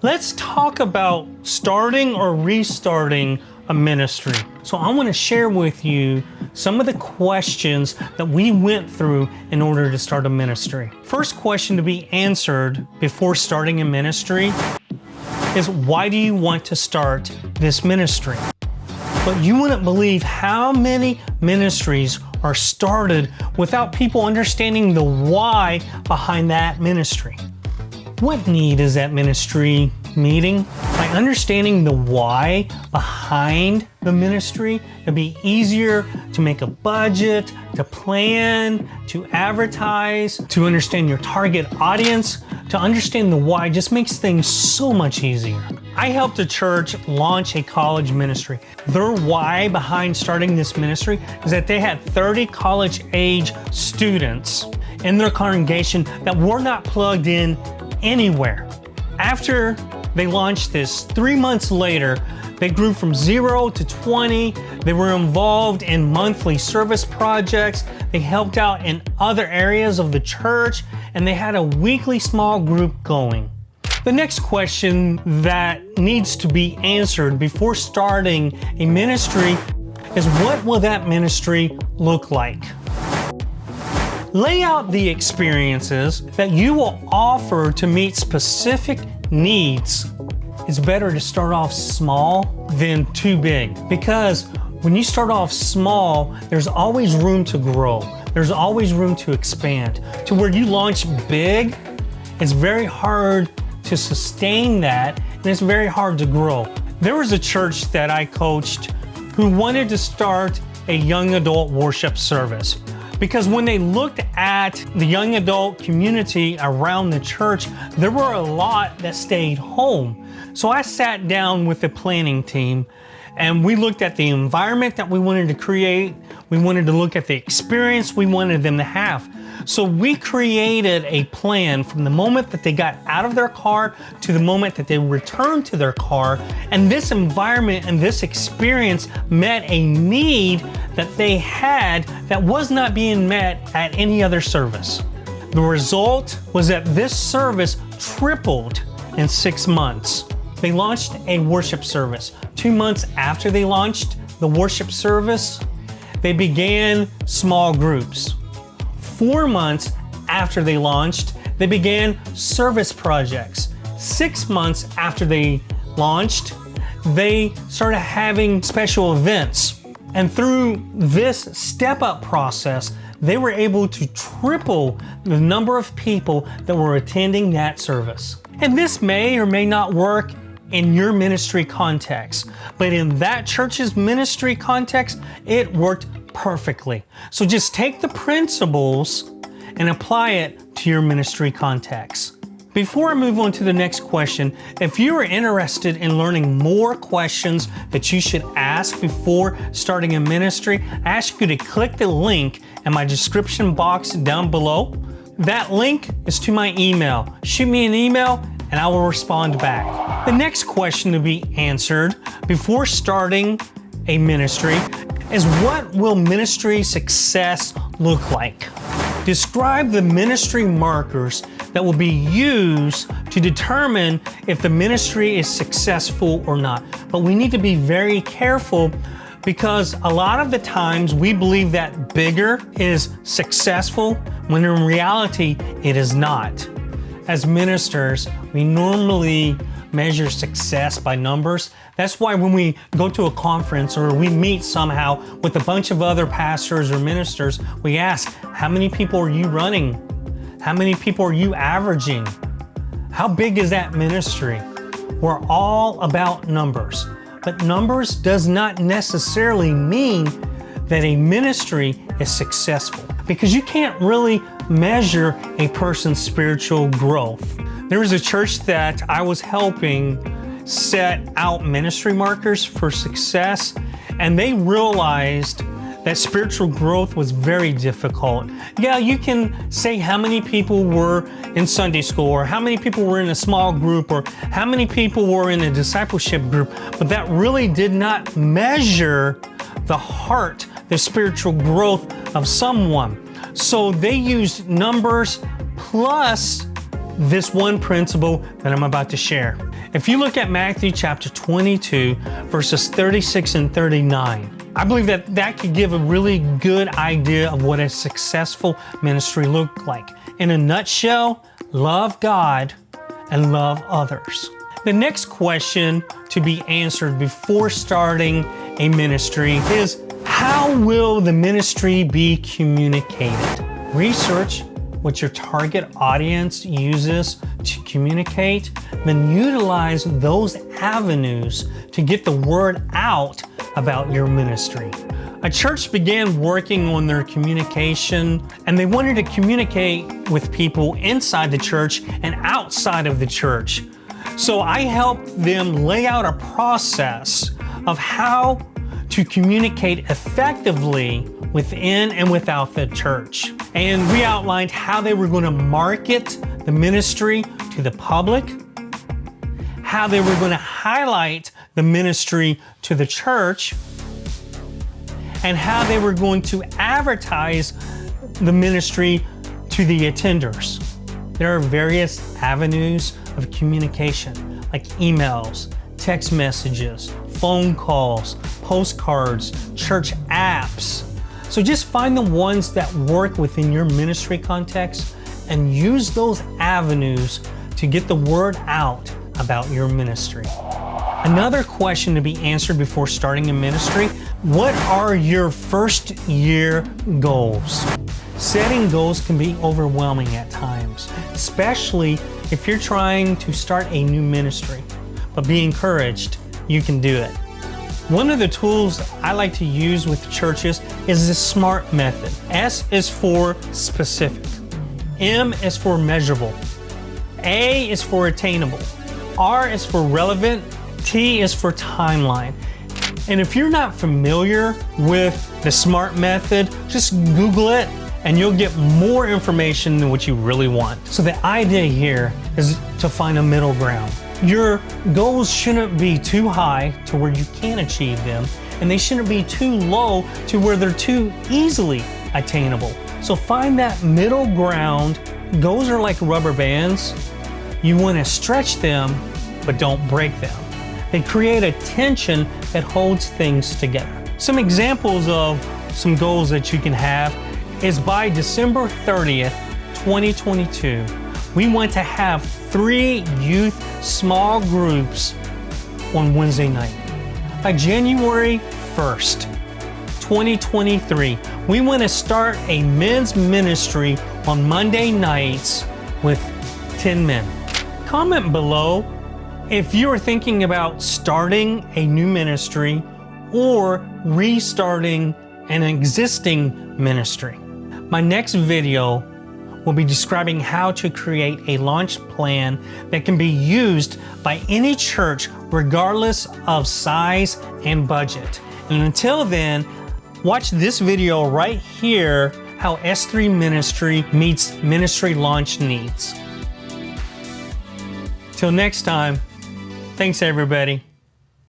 Let's talk about starting or restarting a ministry. So I want to share with you some of the questions that we went through in order to start a ministry. First question to be answered before starting a ministry is, why do you want to start this ministry? But you wouldn't believe how many ministries are started without people understanding the why behind that ministry. What need is that ministry meeting? By understanding the why behind the ministry, it'd be easier to make a budget, to plan, to advertise, to understand your target audience. To understand the why just makes things so much easier. I helped a church launch a college ministry. Their why behind starting this ministry is that they had 30 college-age students in their congregation that were not plugged in anywhere. After they launched this, 3 months later, they grew from 0 to 20. They were involved in monthly service projects. They helped out in other areas of the church, and they had a weekly small group going. The next question that needs to be answered before starting a ministry is, what will that ministry look like? Lay out the experiences that you will offer to meet specific needs. It's better to start off small than too big, because when you start off small, there's always room to grow. There's always room to expand. To where you launch big, it's very hard to sustain that, and it's very hard to grow. There was a church that I coached who wanted to start a young adult worship service. Because when they looked at the young adult community around the church, there were a lot that stayed home. So I sat down with the planning team and we looked at the environment that we wanted to create. We wanted to look at the experience we wanted them to have. So we created a plan from the moment that they got out of their car to the moment that they returned to their car. And this environment and this experience met a need that they had that was not being met at any other service. The result was that this service tripled in 6 months. They launched a worship service. 2 months after they launched the worship service, they began small groups. 4 months after they launched, they began service projects. 6 months after they launched, they started having special events. And through this step-up process, they were able to triple the number of people that were attending that service. And this may or may not work in your ministry context, but in that church's ministry context, it worked perfectly. So just take the principles and apply it to your ministry context. Before I move on to the next question, if you are interested in learning more questions that you should ask before starting a ministry, I ask you to click the link in my description box down below. That link is to my email. Shoot me an email and I will respond back. The next question to be answered before starting a ministry is, what will ministry success look like? Describe the ministry markers that will be used to determine if the ministry is successful or not. But we need to be very careful, because a lot of the times we believe that bigger is successful when in reality it is not. As ministers, we normally measure success by numbers. That's why when we go to a conference or we meet somehow with a bunch of other pastors or ministers, we ask, how many people are you running? How many people are you averaging? How big is that ministry? We're all about numbers, but numbers does not necessarily mean that a ministry is successful, because you can't really measure a person's spiritual growth. There was a church that I was helping set out ministry markers for success, and they realized that spiritual growth was very difficult. Yeah, you can say how many people were in Sunday school, or how many people were in a small group, or how many people were in a discipleship group, but that really did not measure the heart, the spiritual growth of someone. So they used numbers plus this one principle that I'm about to share. If you look at Matthew chapter 22, verses 36 and 39, I believe that could give a really good idea of what a successful ministry looked like. In a nutshell, love God and love others. The next question to be answered before starting a ministry is, how will the ministry be communicated? Research what your target audience uses to communicate, then utilize those avenues to get the word out about your ministry. A church began working on their communication, and they wanted to communicate with people inside the church and outside of the church. So I helped them lay out a process of how to communicate effectively within and without the church. And we outlined how they were going to market the ministry to the public, how they were going to highlight the ministry to the church, and how they were going to advertise the ministry to the attenders. There are various avenues of communication, like emails, text messages, phone calls, postcards, church apps. So just find the ones that work within your ministry context and use those avenues to get the word out about your ministry. Another question to be answered before starting a ministry: what are your first year goals? Setting goals can be overwhelming at times, especially if you're trying to start a new ministry. But be encouraged, you can do it. One of the tools I like to use with churches is the SMART method. S is for specific, M is for measurable, A is for attainable, R is for relevant, T is for timeline. And if you're not familiar with the SMART method, just Google it and you'll get more information than what you really want. So the idea here is to find a middle ground. Your goals shouldn't be too high to where you can't achieve them, and they shouldn't be too low to where they're too easily attainable. So find that middle ground. Goals are like rubber bands. You want to stretch them, but don't break them. They create a tension that holds things together. Some examples of some goals that you can have is by December 30th, 2022, we want to have 3 youth small groups on Wednesday night. By January 1st, 2023, we want to start a men's ministry on Monday nights with 10 men. Comment below if you are thinking about starting a new ministry or restarting an existing ministry. My next video will be describing how to create a launch plan that can be used by any church regardless of size and budget. And until then, watch this video right here, how S3 Ministry meets ministry launch needs. Till next time, thanks everybody.